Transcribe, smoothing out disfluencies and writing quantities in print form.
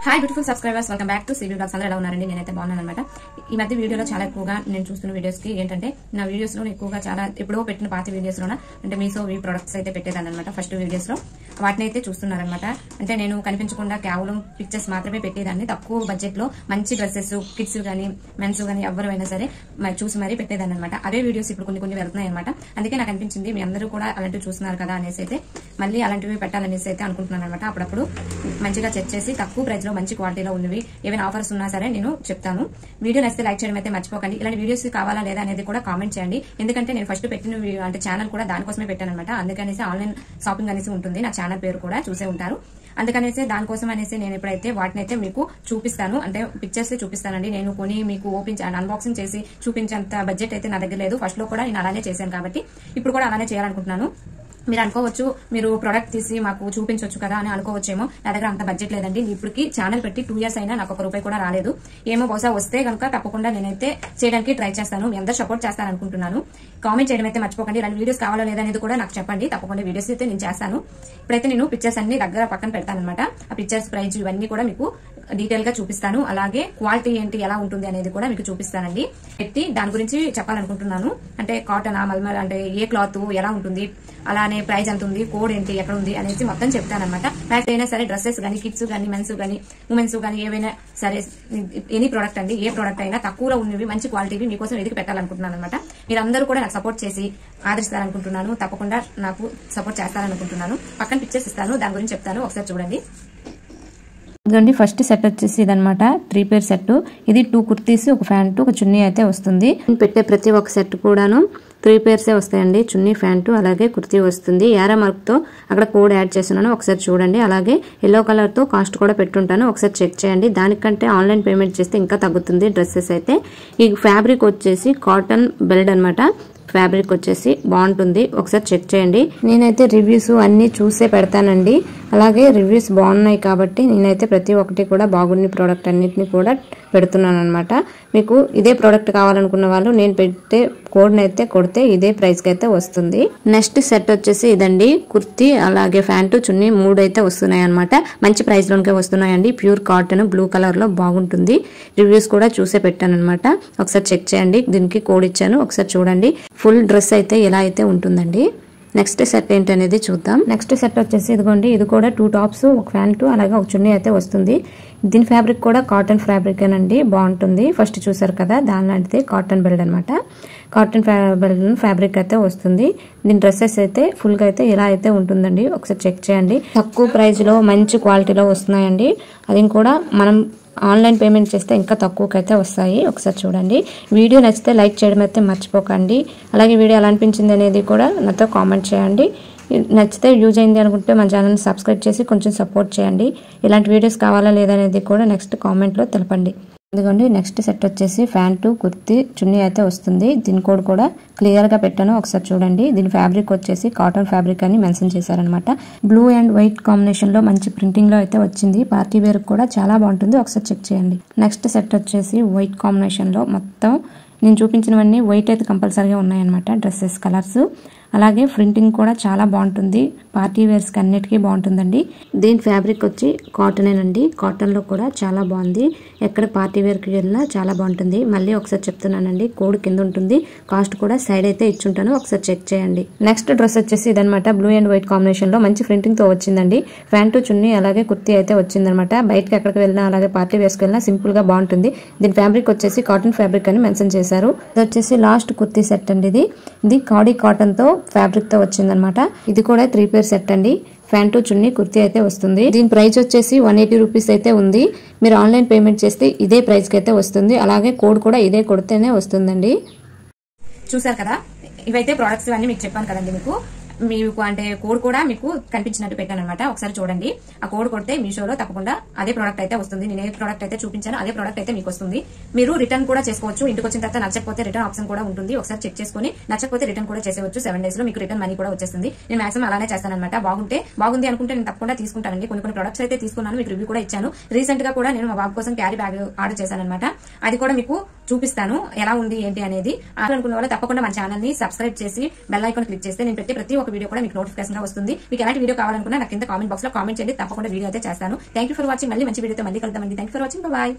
Hi beautiful subscribers, welcome back to CB blogs. అందరూ ఎలా ఉన్నారండి? నేనైతే బాగున్నాను అనమాట. ఈ మధ్య వీడియోలో చాలా ఎక్కువగా నేను చూస్తున్న వీడియోస్ కి ఏంటంటే, నా వీడియోస్ లో ఎక్కువగా చాలా ఎప్పుడో పెట్టిన పాత వీడియోస్ లోన అంటే మీషో ఈ ప్రొడక్ట్స్ అయితే పెట్టేదాన్ని అనమాట. ఫస్ట్ వీడియోస్ లో వాటిని అయితే చూస్తున్నారనమాట. అంటే నేను కనిపించకుండా కేవలం పిక్చర్స్ మాత్రమే పెట్టేదాన్ని. తక్కువ బడ్జెట్ లో మంచి డ్రెస్సెస్, కిడ్స్ గానీ మెన్స్ గానీ ఎవరైనా సరే చూసి మరీ పెట్టేదాన్ని అనమాట. అవే వీడియోస్ ఇప్పుడు కొన్ని వెళ్తున్నాయి అనమాట. అందుకే నాకు అనిపించింది మీ అందరూ కూడా అలాంటివి చూస్తున్నారు కదా అనేసి అయితే మళ్ళీ అలాంటివి పెట్టాలనేసి అయితే అనుకుంటున్నాను అనమాట. అప్పుడప్పుడు మంచిగా చెక్ చేసి తక్కువ ప్రైస్ లో మంచి క్వాలిటీలో ఉన్నవి ఏమైనా ఆఫర్స్ ఉన్నా సరే నేను చెప్తాను. వీడియో నచ్చితే లైక్ చేయడం అయితే మర్చిపోకండి. ఇలాంటి వీడియోస్ కావాలా లేదా అనేది కూడా కామెంట్ చేయండి. ఎందుకంటే నేను ఫస్ట్ పెట్టిన అంటే ఛానల్ కూడా దానికోసమే పెట్టాను అనమాట. అందుకనేసి ఆన్లైన్ షాపింగ్ అనేసి ఉంటుంది, నా ఛానల్ పేరు కూడా చూసే ఉంటారు. అందుకనేసి దానికోసం అనేసి నేను ఎప్పుడైతే వాటినైతే మీకు చూపిస్తాను, అంటే పిక్చర్స్ చూపిస్తానండి. నేను కొని మీకు అన్బాక్సింగ్ చేసి చూపించేంత బడ్జెట్ అయితే నా దగ్గర లేదు. ఫస్ట్ లో కూడా నేను అలానే చేశాను కాబట్టి ఇప్పుడు కూడా అలానే చేయాలనుకుంటున్నాను. మీరు అనుకోవచ్చు, మీరు ప్రొడక్ట్ తీసి మాకు చూపించవచ్చు కదా అని అనుకోవచ్చేమో. నా దగ్గర అంత బడ్జెట్ లేదండి. ఇప్పటికి ఛానల్ పెట్టి 2 years అయినా నాకు ₹1 కూడా రాలేదు. ఏమో బహుశా వస్తే కనుక తప్పకుండా నేనైతే చేయడానికి ట్రై చేస్తాను. మీ అందరూ సపోర్ట్ చేస్తారనుకుంటున్నాను. కామెంట్ చేయడం అయితే మర్చిపోకండి. ఇలాంటి వీడియోస్ కావాలో లేదా అనేది కూడా నాకు చెప్పండి. తప్పకుండా వీడియోస్ అయితే నేను చేస్తాను. ఇప్పుడైతే నేను పిక్చర్స్ అన్ని దగ్గర పక్కన పెడతాను అనమాట. ఆ పిక్చర్స్, ప్రైజ్ ఇవన్నీ కూడా మీకు డీటెయిల్ గా చూపిస్తాను. అలాగే క్వాలిటీ ఏంటి, ఎలా ఉంటుంది అనేది కూడా మీకు చూపిస్తానండి. పెట్టి దాని గురించి చెప్పాలనుకుంటున్నాను. అంటే కాటన్, మల్మల్ అంటే ఏ క్లాత్ ఎలా ఉంటుంది, అలానే ప్రైస్ ఎంత ఉంది, కోడ్ ఏంటి, ఎక్కడ ఉంది అనేసి మొత్తం చెప్తానమాట. మ్యాక్స్ అయినా సరే డ్రెస్సెస్ గానీ, కిడ్స్ గానీ, మెన్స్ గానీ, ఉమెన్స్ గానీ ఏవైనా సరే ఎనీ ప్రోడక్ట్ అండి, ఏ ప్రోడక్ట్ అయినా తక్కువలో ఉన్నవి మంచి క్వాలిటీవి మీకోసం ఎదిగి పెట్టాలనుకుంటున్నాను అనమాట. మీరందరూ కూడా నాకు సపోర్ట్ చేసి ఆదరిస్తారనుకుంటున్నాను. తప్పకుండా నాకు సపోర్ట్ చేస్తారనుకుంటున్నాను. పక్కన పిక్చర్స్ ఇస్తాను, దాని గురించి చెప్తాను, ఒకసారి చూడండి. ఇదండి ఫస్ట్ సెట్ వచ్చేసి ఇదనమాట. 3 pair సెట్. ఇది 2 కుర్తీస్, ఒక ప్యాంటు, ఒక చున్నీ అయితే వస్తుంది. పెట్టే ప్రతి ఒక్క సెట్ కూడాను 3 pairs వస్తాయండి. చున్నీ, ప్యాంటు అలాగే కుర్తీ వస్తుంది. యారా మార్క్ తో అక్కడ కోడ్ యాడ్ చేస్తున్నాను, ఒకసారి చూడండి. అలాగే ఎల్లో కలర్ తో కాస్ట్ కూడా పెట్టుంటాను, ఒకసారి చెక్ చేయండి. దానికంటే ఆన్లైన్ పేమెంట్ చేస్తే ఇంకా తగ్గుతుంది డ్రెస్సెస్ అయితే. ఈ ఫ్యాబ్రిక్ వచ్చేసి కాటన్ బెల్ట్ అనమాట. ఫ్యాబ్రిక్ వచ్చేసి బాగుంటుంది, ఒకసారి చెక్ చేయండి. నేనైతే రివ్యూస్ అన్ని చూసే పెడతానండి. అలాగే రివ్యూస్ బాగున్నాయి కాబట్టి నేనైతే ప్రతి ఒక్కటి కూడా బాగున్న ప్రోడక్ట్ అన్నిటిని కూడా పెడుతున్నాను అనమాట. మీకు ఇదే ప్రోడక్ట్ కావాలనుకున్న వాళ్ళు నేను పెట్టే కోడ్ అయితే కొడితే ఇదే ప్రైస్ కి అయితే వస్తుంది. నెక్స్ట్ సెట్ వచ్చేసి ఇదండి. కుర్తీ అలాగే ప్యాంటు, చున్నీ 3 అయితే వస్తున్నాయి అనమాట. మంచి ప్రైస్ లోకే వస్తున్నాయండి. ప్యూర్ కాటన్, బ్లూ కలర్ లో బాగుంటుంది. రివ్యూస్ కూడా చూసే పెట్టాను అనమాట, ఒకసారి చెక్ చేయండి. దీనికి కోడ్ ఇచ్చాను, ఒకసారి చూడండి. ఫుల్ డ్రెస్ అయితే ఎలా అయితే ఉంటుందండి. నెక్స్ట్ సెట్ ఏంటనేది చూద్దాం. నెక్స్ట్ సెట్ వచ్చేసి ఇదిగోండి. ఇది కూడా 2 టాప్స్, ఒక ప్యాంటు అలాగే ఒక చున్నీ అయితే వస్తుంది. దీని ఫ్యాబ్రిక్ కూడా కాటన్ ఫ్యాబ్రిక్ అండి, బాగుంటుంది. ఫస్ట్ చూసారు కదా, దాని లాంటిది కాటన్ బెల్ట్ అనమాట. కాటన్ బెల్ట్ ఫ్యాబ్రిక్ అయితే వస్తుంది. దీని డ్రెస్సెస్ అయితే ఫుల్ గా అయితే ఇలా అయితే ఉంటుందండి, ఒకసారి చెక్ చేయండి. తక్కువ ప్రైస్ లో మంచి క్వాలిటీలో వస్తున్నాయండి. అది కూడా మనం ఆన్లైన్ పేమెంట్ చేస్తే ఇంకా తక్కువకైతే వస్తాయి, ఒకసారి చూడండి. వీడియో నచ్చితే లైక్ చేయడం అయితే మర్చిపోకండి. అలాగే వీడియో ఎలా అనిపించింది అనేది కూడా నాతో కామెంట్ చేయండి. నచ్చితే యూజ్ అయింది అనుకుంటే మన ఛానల్ని సబ్స్క్రైబ్ చేసి కొంచెం సపోర్ట్ చేయండి. ఇలాంటి వీడియోస్ కావాలా లేదా అనేది కూడా నెక్స్ట్ కామెంట్లో తెలపండి. ఇదిగోండి నెక్స్ట్ సెట్ వచ్చేసి ప్యాంటు, కుర్తీ, చున్నీ అయితే వస్తుంది. దీని కోడ్ కూడా క్లియర్ గా పెట్టాను, ఒకసారి చూడండి. దీని ఫ్యాబ్రిక్ వచ్చేసి కాటన్ ఫ్యాబ్రిక్ అని మెన్షన్ చేశారనమాట. బ్లూ అండ్ వైట్ కాంబినేషన్ లో మంచి ప్రింటింగ్ లో అయితే వచ్చింది. పార్టీ వేర్ కూడా చాలా బాగుంటుంది, ఒకసారి చెక్ చేయండి. నెక్స్ట్ సెట్ వచ్చేసి వైట్ కాంబినేషన్ లో మొత్తం నేను చూపించినవన్నీ వైట్ అయితే కంపల్సరీగా ఉన్నాయన్నమాట. డ్రెస్సెస్ కలర్స్ అలాగే ప్రింటింగ్ కూడా చాలా బాగుంటుంది. పార్టీ వేర్స్ కి అన్నిటికీ బాగుంటుందండి. దీని ఫ్యాబ్రిక్ వచ్చి కాటనేనండి. కాటన్ లో కూడా చాలా బాగుంది. ఎక్కడ పార్టీ వేర్ కి వెళ్ళినా చాలా బాగుంటుంది. మళ్ళీ ఒకసారి చెప్తున్నానండి, కోడ్ కింద ఉంటుంది, కాస్ట్ కూడా సైడ్ అయితే ఇచ్చుంటాను, ఒకసారి చెక్ చేయండి. నెక్స్ట్ డ్రెస్ వచ్చేసి ఇదనమాట. బ్లూ అండ్ వైట్ కాంబినేషన్ లో మంచి ప్రింటింగ్ తో వచ్చిందండి. ప్యాంటు, చున్నీ అలాగే కుర్తీ అయితే వచ్చిందనమాట. బయటకి ఎక్కడికి వెళ్ళినా అలాగే పార్టీ వేర్స్ కి వెళ్ళినా సింపుల్ గా బాగుంటుంది. దీని ఫ్యాబ్రిక్ వచ్చేసి కాటన్ ఫ్యాబ్రిక్ అని మెన్షన్ చేశారు. ఇది వచ్చేసి లాస్ట్ కుర్తీ సెట్ అండి. ఇది కాడీ కాటన్ తో ఫ్యాబ్రిక్ తో వచ్చిందనమాట. ఇది కూడా 3 pair సెట్ అండి. ప్యాంటు, చున్నీ, కుర్తీ అయితే వస్తుంది. దీని ప్రైస్ వచ్చేసి 180 రూపీస్ అయితే ఉంది. మీరు ఆన్లైన్ పేమెంట్ చేస్తే ఇదే ప్రైస్ కి అయితే వస్తుంది. అలాగే కోడ్ కూడా ఇదే కొడితేనే వస్తుందండి. చూసారు కదా, ఇవైతే ప్రొడక్ట్స్ అన్ని మీకు చెప్పాను కదండి. మీకు అంటే కోడ్ కూడా మీకు కనిపించినట్టు పెట్టాను అనమాట, ఒకసారి చూడండి. ఆ కోడ్ కొడితే మీషోలో తప్పకుండా అదే ప్రోడక్ట్ అయితే వస్తుంది. నేను ఏ ప్రోడక్ట్ అయితే చూపించానో అదే ప్రోడక్ట్ అయితే మీకు వస్తుంది. మీరు రిటర్న్ కూడా చేసుకోవచ్చు. ఇంటికి వచ్చిన తర్వాత నచ్చకపోతే రిటర్న్ ఆప్షన్ కూడా ఉంటుంది, ఒకసారి చెక్ చేసుకుని నచ్చకపోతే రిటర్న్ కూడా చేసేవచ్చు. 7 days లో మీకు రిటర్న్ మనీ కూడా వచ్చేస్తుంది. నేను మాక్సిమం అలానే చేస్తాను అనమాట. బాగుంది అనుకుంటే నేను తప్పకుండా తీసుకుంటానండి. కొన్ని ప్రొడక్ట్స్ అయితే తీసుకున్నాను, మీకు రివ్యూ కూడా ఇచ్చాను. రీసెంట్ గా కూడా నేను మా బాబు కోసం క్యారీ బ్యాగ్ ఆర్డర్ చేశాను అనమాట. అది కూడా మీకు చూపిస్తాను ఎలా ఉంది ఏంటి అనేది. అనుకున్న వాళ్ళు తప్పకుండా మన ఛానల్ ని సబ్స్క్రైబ్ చేసి బెల్ ఐకాన్ క్లిక్ చేస్తే నేను పెట్టే ప్రతి ఒక్క వీడియో కూడా మీకు నోటిఫికేషన్ గా వస్తుంది. మీకు ఎలాంటి వీడియో కావాలనుకున్నా నాకు కింద కామెంట్ బాక్స్ లో కామెంట్ చేయండి, తప్పకుండా వీడియో అయితే చేస్తాను. Thank you for watching. మళ్ళీ మంచి వీడియోతో మళ్ళీ కలుద్దామండి. Thank you for watching. Bye.